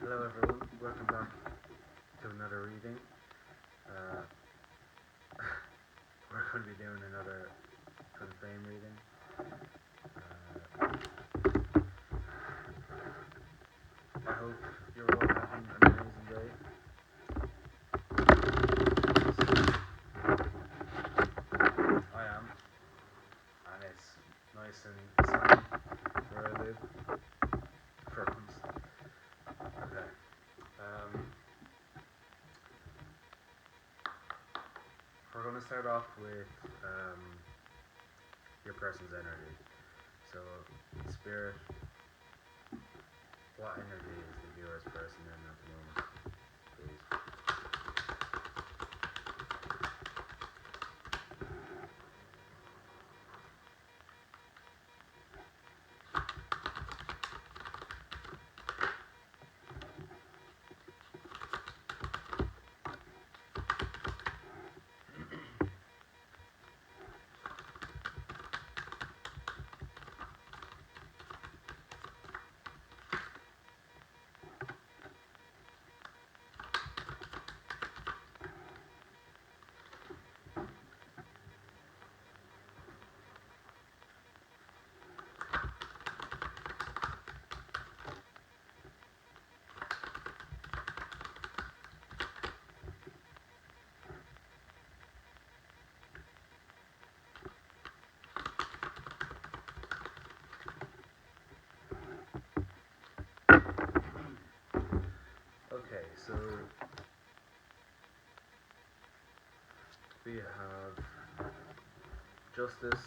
Hello everyone, welcome back to another reading. Uh, we're going to be doing another Twin Flame reading. I hope you're all having an amazing day. I am, and it's nice and sunny where I live. For once. Okay. Um, we're going to start off with your person's energy. So, Spirit, what energy is the viewer's person in at the moment, please? Okay, so we have Justice,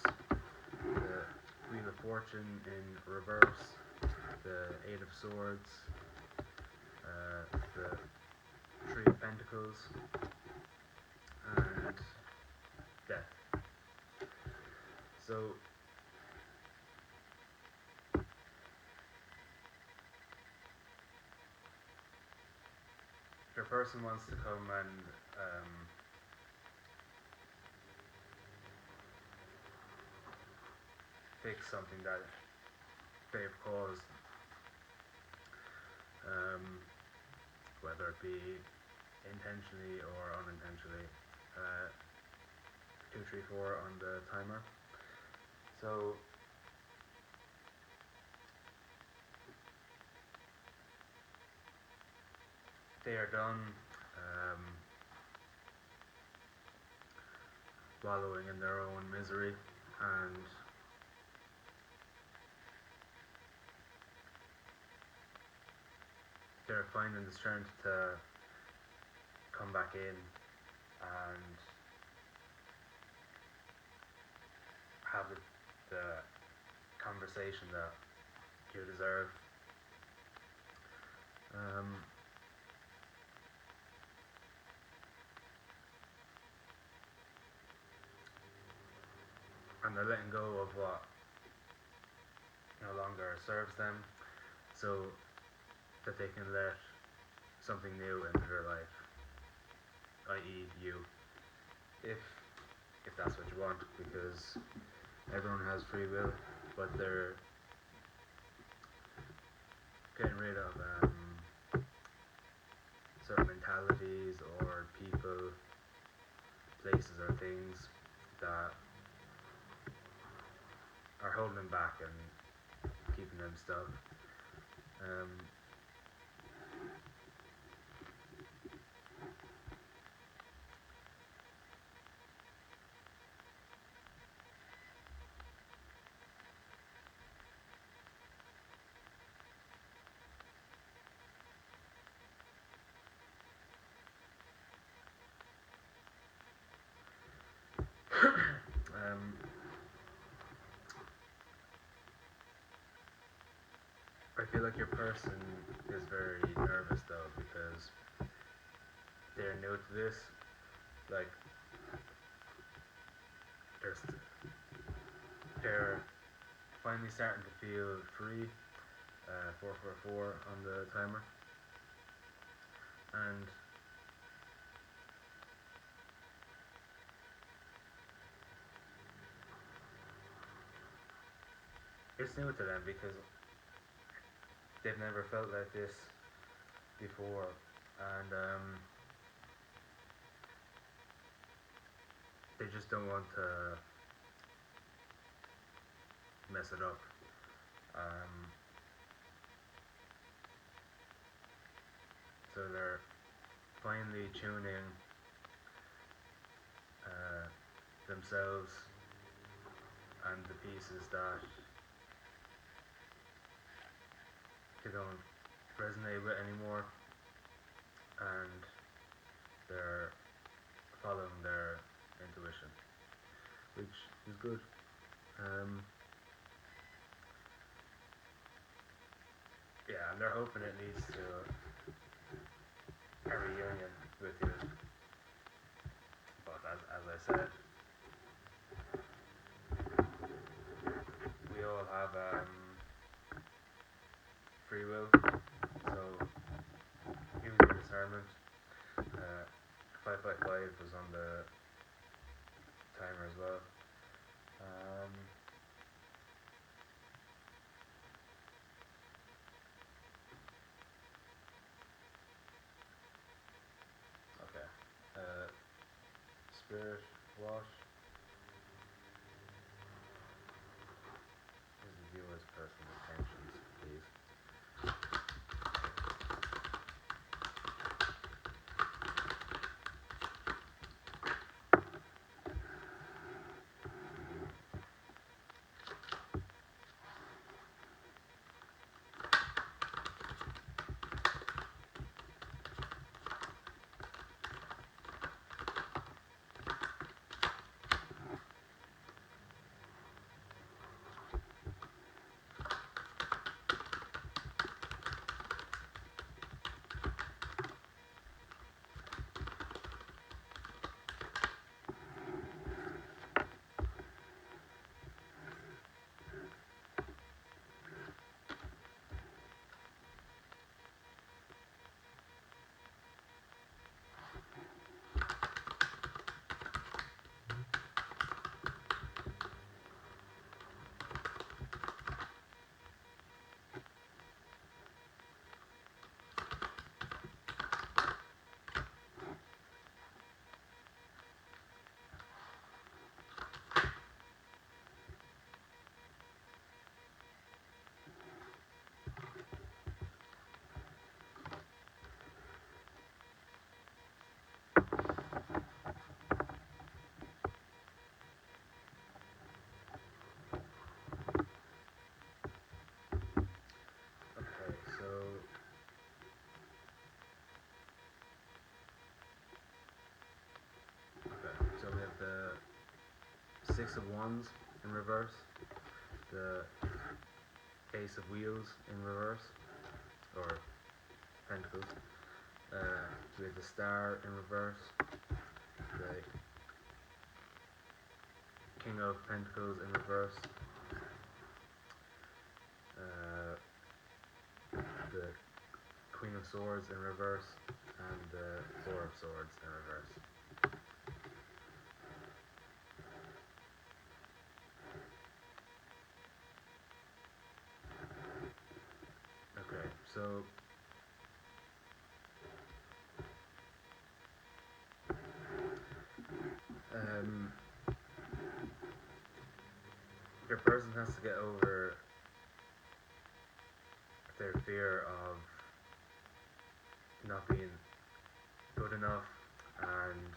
the Wheel of Fortune in reverse, the Eight of Swords, the Three of Pentacles, and Death. So, your person wants to come and fix something that they've caused, whether it be intentionally or unintentionally. 2, 3, 4 on the timer. So they are done wallowing in their own misery, and they're finding the strength to come back in and have the conversation that you deserve. Um, and they're letting go of what no longer serves them, so that they can let something new into their life, i.e. you, if that's what you want, because everyone has free will, but they're getting rid of certain mentalities or people, places or things that are holding them back and keeping them stuck. Um, um, I feel like your person is very nervous though, because they're new to this. Like they're finally starting to feel free. 4 4 4 on the timer, and it's new to them because they've never felt like this before, and they just don't want to mess it up. Um, so they're finally tuning themselves and the pieces that they don't resonate with anymore, and they're following their intuition, which is good. Um, yeah, and they're hoping it leads to a reunion with you. But as I said, we all have free will, so use your discernment. 555 was on the timer as well. Um, okay. Spirit, what is the viewer's personal intentions, please? Okay, so we have the Six of Wands in reverse, the Ace of Wheels in reverse, or Pentacles. We have the Star in reverse, the King of Pentacles in reverse, the Queen of Swords in reverse, and the Four of Swords in reverse. Okay, so um, your person has to get over their fear of not being good enough, and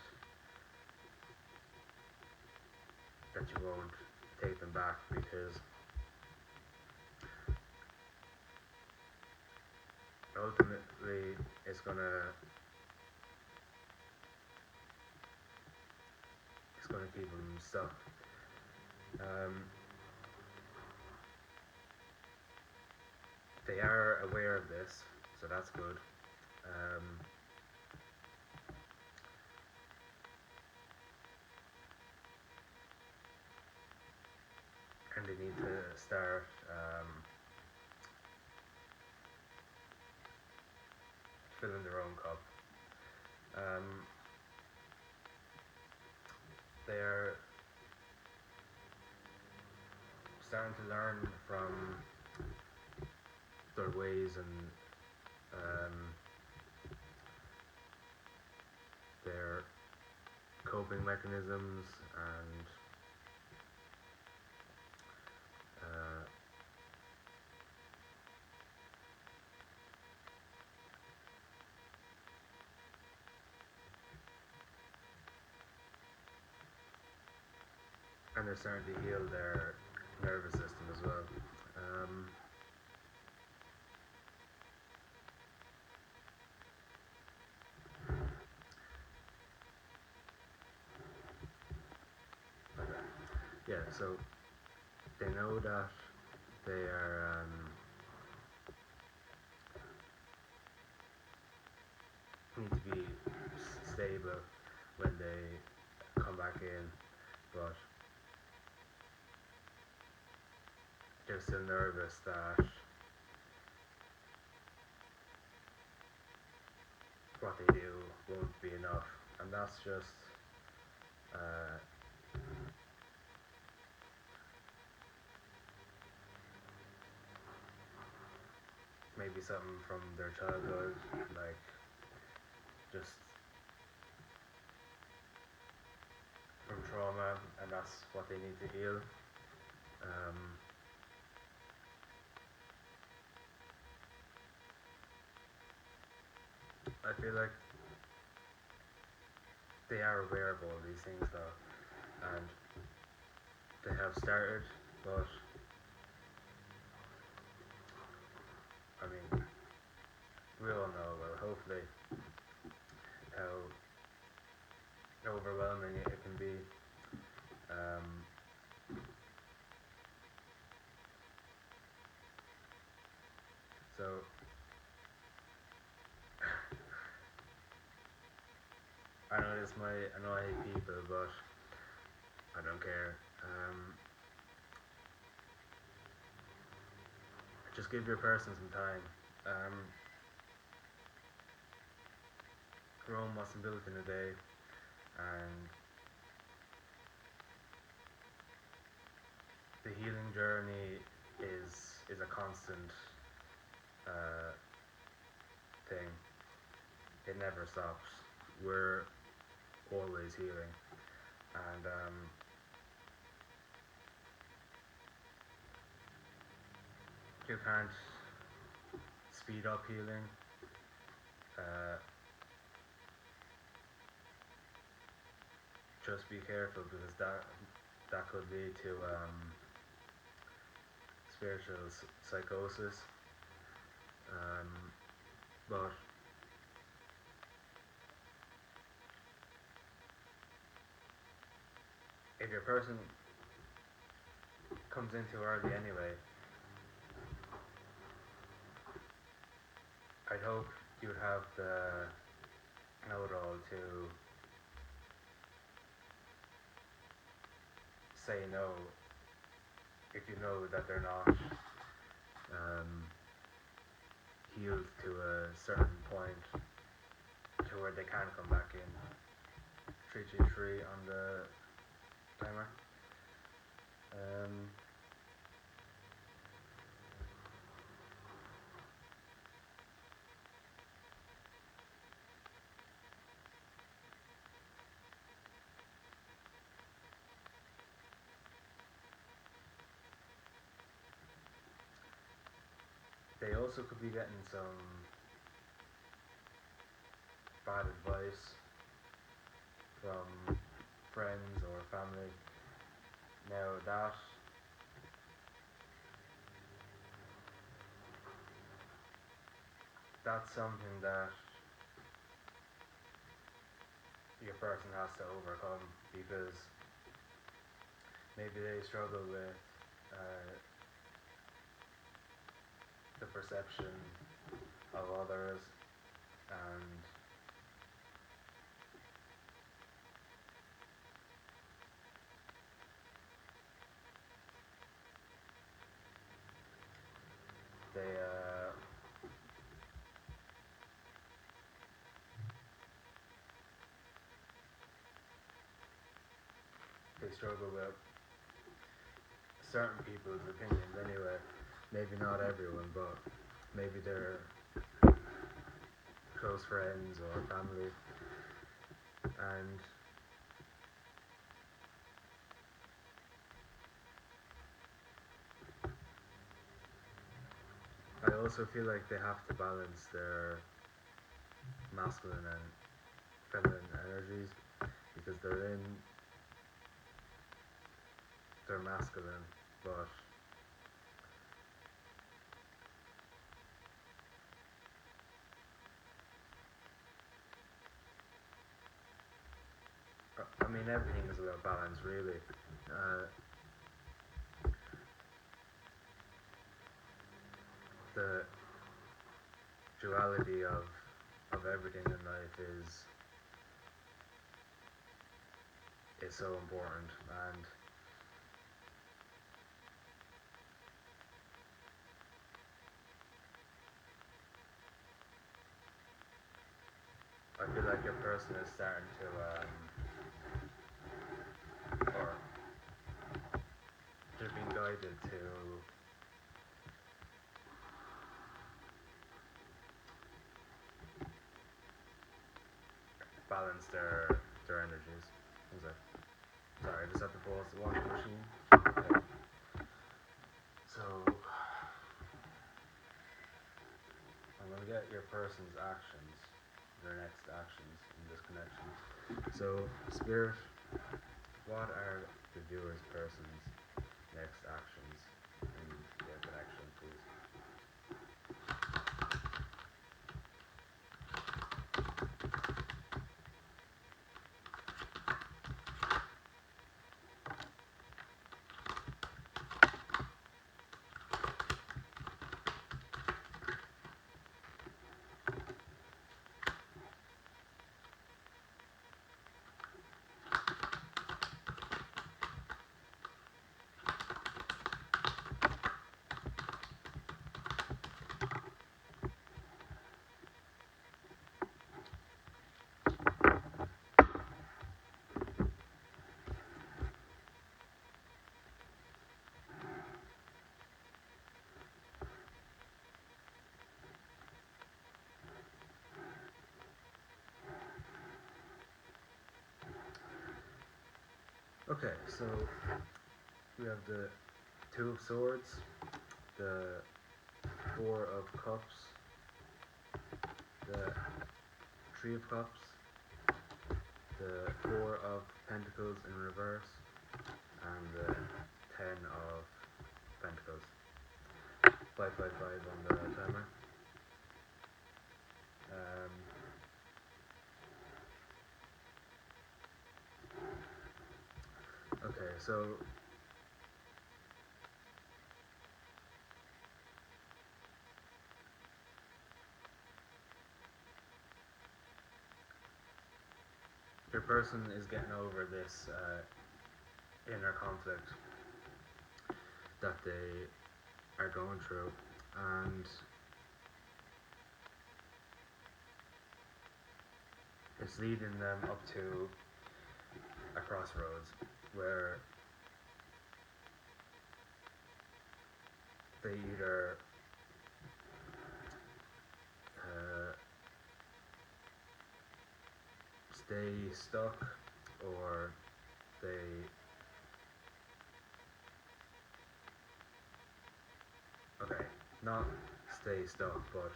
that you won't take them back, because ultimately it's gonna keep them stuck. Um, they are aware of this, so that's good. Um, and they need to start filling their own cup. Um, they're starting to learn from their ways and their coping mechanisms uh, and they're starting to heal their nervous system as well. Um, yeah, so they know that they are need to be stable when they come back in, but they're still nervous that what they do won't be enough, and that's just uh, maybe something from their childhood, like just from trauma, and that's what they need to heal. Um, I feel like they are aware of all these things though, and they have started, but I mean, we all know, well, hopefully, how overwhelming it can be. Um, so I know I hate people, but I don't care. Just give your person some time. Rome wasn't built in a day, and the healing journey is a constant uh, thing. It never stops. We're always healing, and you can't speed up healing. Uh, just be careful because that could lead to spiritual psychosis. But if your person comes in too early anyway, I'd hope you'd have the know-it-all to say no if you know that they're not um, healed to a certain point to where they can come back in. 323 on the timer. Um, they also could be getting some bad advice from friends or family. Now that's something that your person has to overcome because maybe they struggle with uh, the perception of others, and they they struggle with certain people's opinions anyway. Maybe not everyone, but maybe their close friends or family. And I also feel like they have to balance their masculine and feminine energies because they're masculine, but I mean everything is about balance, really. Uh, the duality of everything in life is so important, and I feel like your person is starting to or they're being guided to balance their energies. What was that? Sorry, I just have to pause the washing machine. Okay. So I'm gonna get your person's actions, their next actions in this connection. So spirit, what are the viewer's person's next actions in their connection, please? Okay, so we have the Two of Swords, the Four of Cups, the Three of Cups, the Four of Pentacles in reverse, and the Ten of Pentacles. 555 on the timer. Um, okay, so your person is getting over this inner conflict that they are going through, and it's leading them up to a crossroads where they either uh, stay stuck or they okay, not stay stuck, but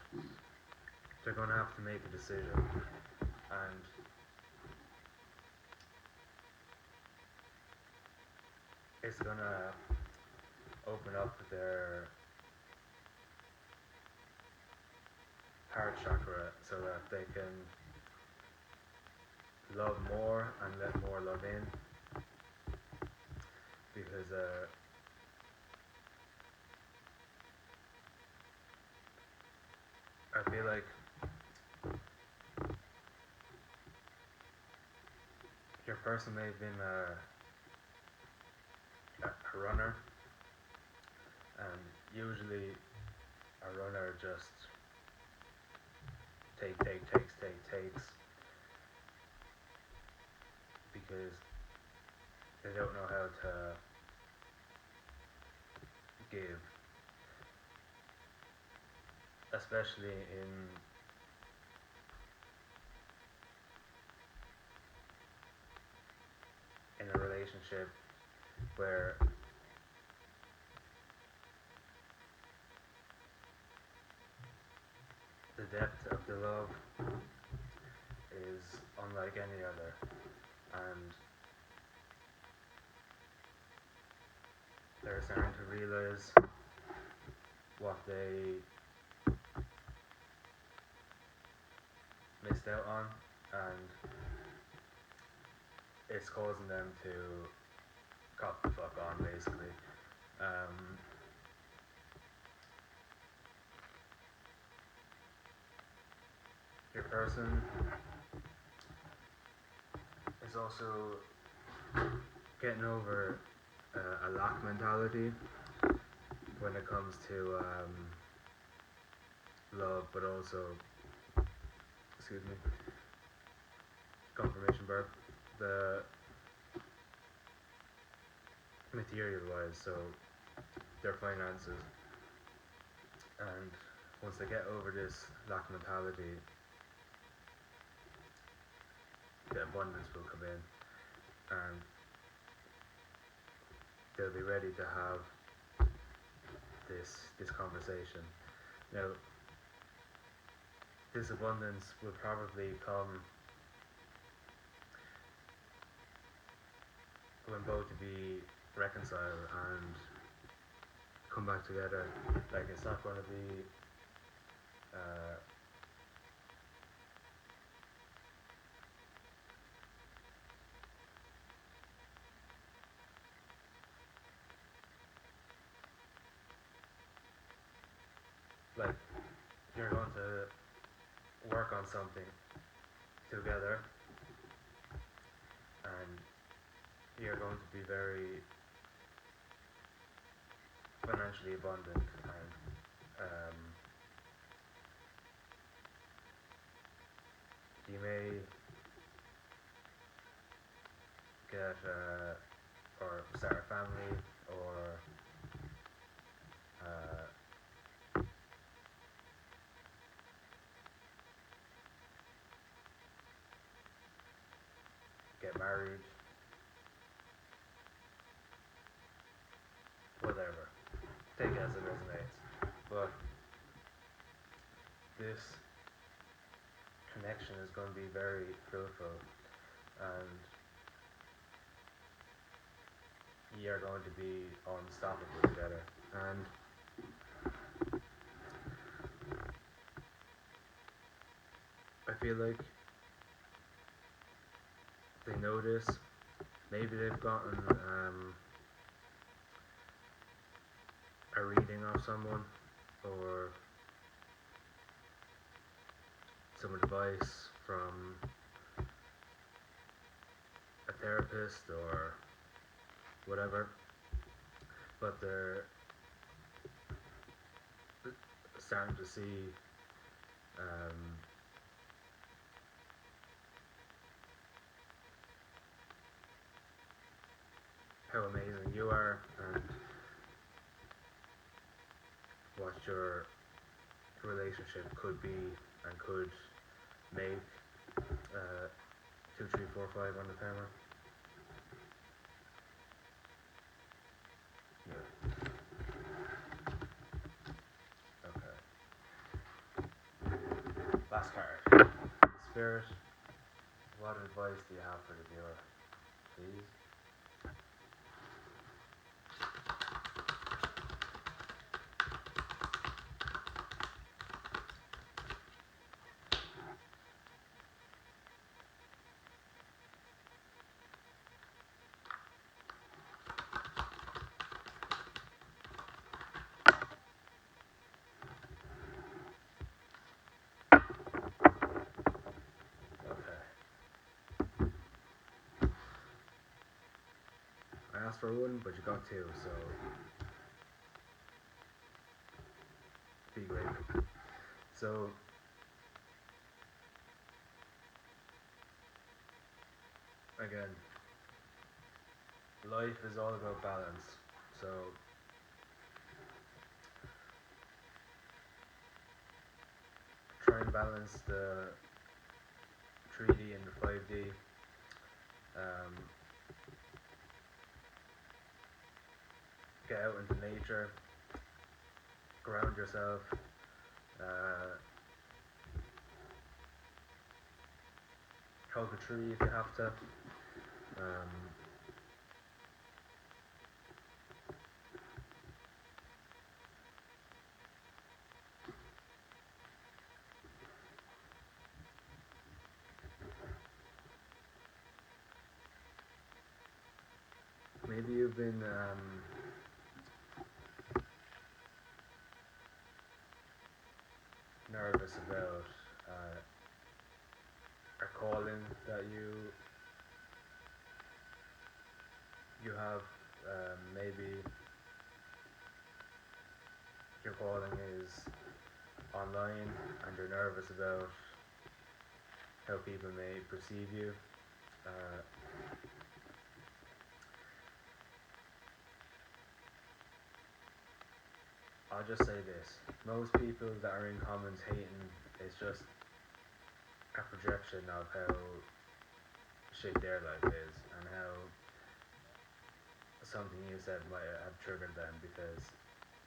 they're going to have to make a decision, and it's going to open up their heart chakra so that they can love more and let more love in, because I feel like your person may have been a runner, and usually a runner just takes because they don't know how to give, especially relationship where the depth of the love is unlike any other, and they're starting to realize what they missed out on, and it's causing them to cop the fuck on, basically. Um, your person is also getting over a lack mentality when it comes to love, but also, excuse me, confirmation birth, the material wise, so their finances. And once they get over this lack mentality, the abundance will come in, and they'll be ready to have this conversation. Now, this abundance will probably come when both be reconciled and come back together. Like, it's not going to be uh, like you're going to work on something together, and you're going to be very financially abundant, and you may get or start a family, or get married, whatever. Take it as it resonates. But this connection is going to be very fruitful, and you're going to be unstoppable together. And I feel like they know this. Maybe they've gotten a reading of someone, or some advice from a therapist or whatever, but they're starting to see how amazing you are, and what your relationship could be and could make. 2, 3, 4, 5 on the timer. Yeah. Okay. Last card. Spirit, what advice do you have for the viewer? Please. I asked for one, but you got two, so be grateful. So, again, life is all about balance. So, try and balance the 3D and the 5D. get out into nature, ground yourself, uh, hug a tree if you have to. Um, Maybe you've been nervous about a calling that you have. Maybe your calling is online, and you're nervous about how people may perceive you. Uh, I'll just say this: most people that are in comments hating is just a projection of how shit their life is, and how something you said might have triggered them because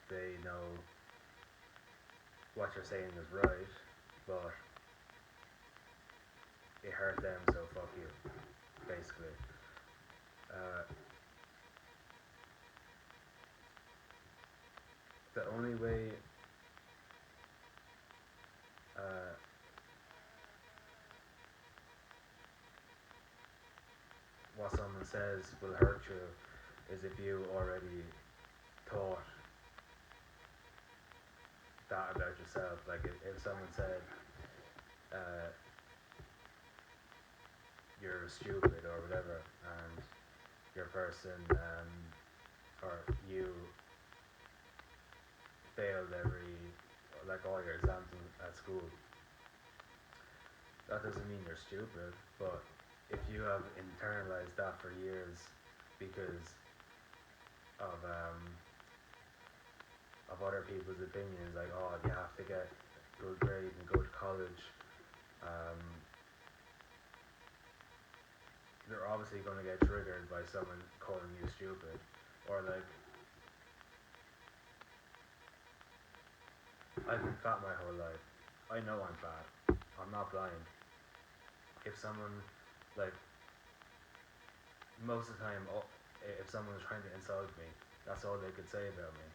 they know what you're saying is right, but it hurt them, so fuck you, basically. Uh, the only way uh, what someone says will hurt you is if you already thought that about yourself. Like if someone said uh, you're stupid or whatever, and your person or you failed like all your exams at school, that doesn't mean you're stupid. But if you have internalized that for years because of other people's opinions, like oh you have to get good grades and go to college, um, you're obviously going to get triggered by someone calling you stupid, or like I've been fat my whole life. I know I'm fat. I'm not blind. If someone, like, most of the time, if someone was trying to insult me, that's all they could say about me.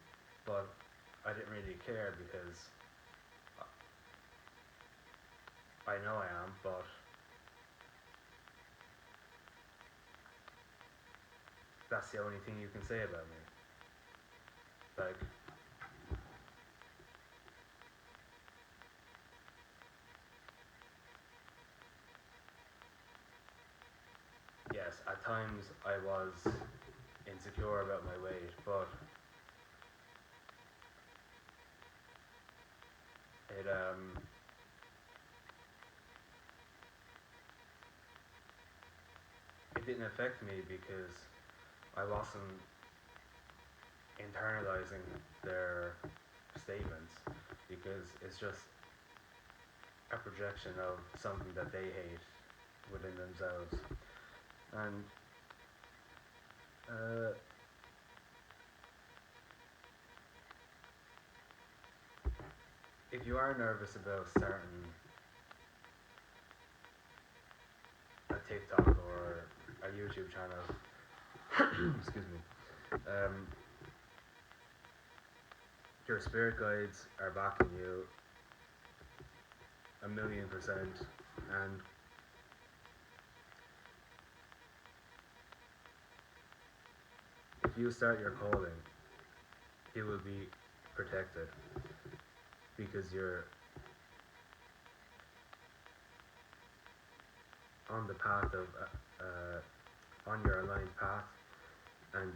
But I didn't really care because I know I am, but that's the only thing you can say about me. Like, yes, at times I was insecure about my weight, but it it didn't affect me because I wasn't internalizing their statements, because it's just a projection of something that they hate within themselves. And uh, if you are nervous about starting a TikTok or a YouTube channel, excuse me, your spirit guides are backing you 1,000,000%, and if you start your calling, you will be protected because you're on the path of on your aligned path, and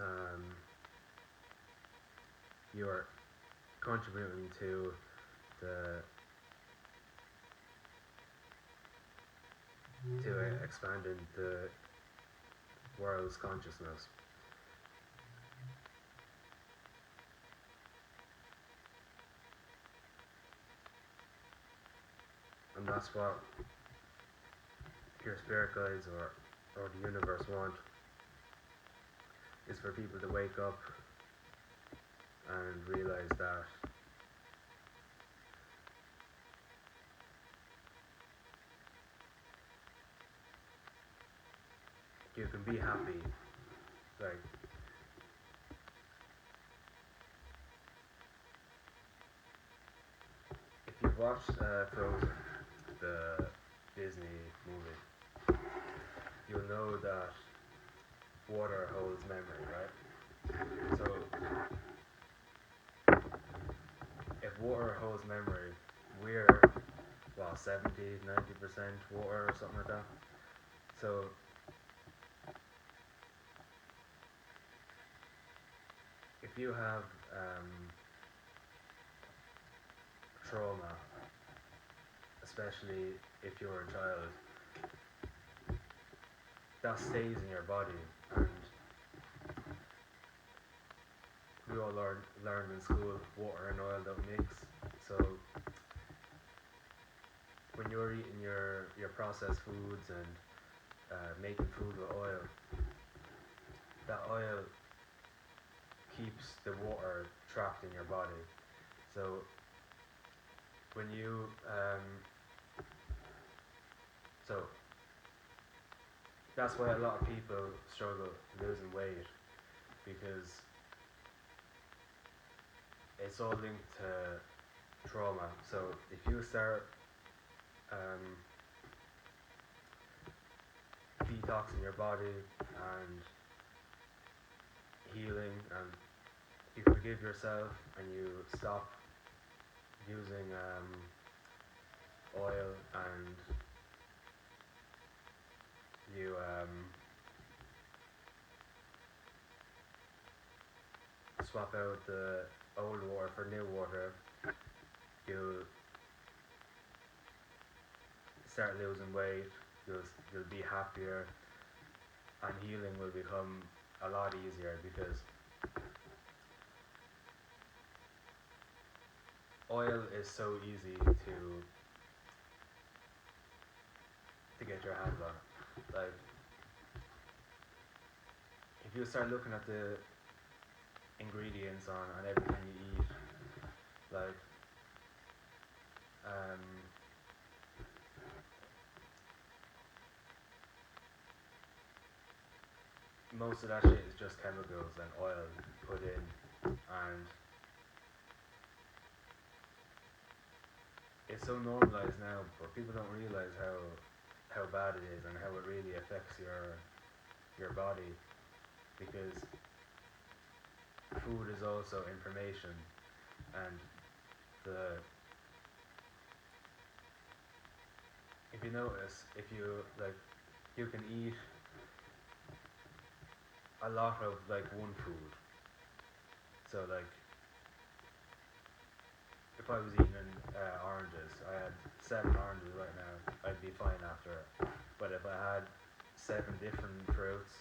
um, you are contributing to the expanding the world's consciousness, and that's what your spirit guides or the universe want. is for people to wake up and realize that you can be happy. Like, if you've watched Frozen, the Disney movie, you'll know that water holds memory, right? So, if water holds memory, we're, well, 70, 90% water or something like that. So, if you have trauma, especially if you're a child, that stays in your body, and we all learned in school water and oil don't mix. So when you're eating your processed foods and making food with oil, that oil keeps the water trapped in your body. So when you so that's why a lot of people struggle losing weight, because it's all linked to trauma. So if you start detoxing your body and healing, and you forgive yourself and you stop using oil, and you swap out the old water for new water, you'll start losing weight, you'll be happier, and healing will become a lot easier, because oil is so easy to get your hands on. Like, if you start looking at the ingredients on everything you eat, like um, most of that shit is just chemicals and oil put in, and it's so normalized now, but people don't realize how bad it is and how it really affects your body, because food is also information, and the if you notice, if you like, you can eat a lot of like one food. So like, if I was eating oranges, I had 7 oranges right now, I'd be fine after it. But if I had 7 different fruits,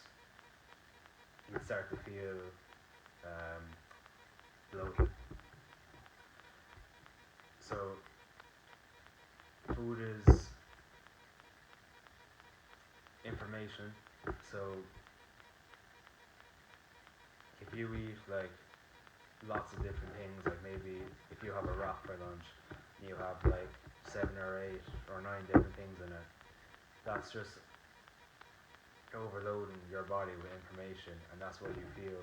you'd start to feel um, bloated. So food is information. So if you eat like lots of different things, like maybe if you have a wrap for lunch, you have like 7 or 8 or 9 different things in it, that's just overloading your body with information, and that's why you feel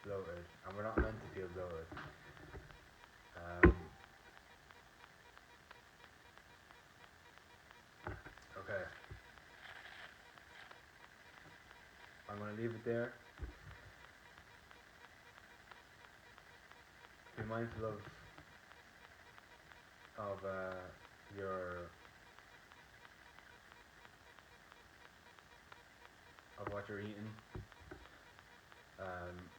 bloated. And we're not meant to feel bloated. Okay, I'm gonna leave it there. Be mindful of your of what you're eating. Um,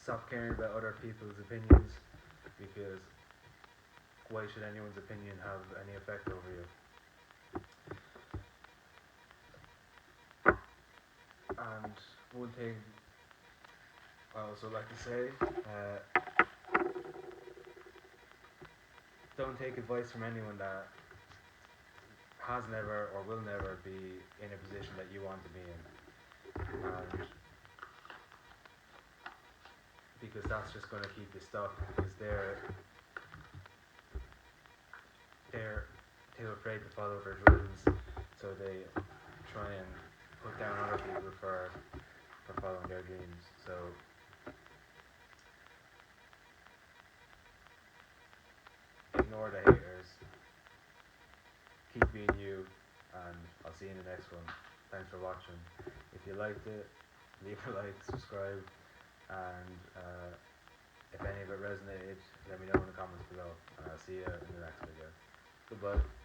Stop caring about other people's opinions, because why should anyone's opinion have any effect over you? And one thing I also like to say, don't take advice from anyone that has never or will never be in a position that you want to be in, and because that's just going to keep you stuck, because they're too afraid to follow their dreams, so they try and put down other people for following their dreams. So ignore the haters, keep being you, and I'll see you in the next one. Thanks for watching. If you liked it, leave a like, subscribe, and if any of it resonated, let me know in the comments below, and I'll see you in the next video. Goodbye.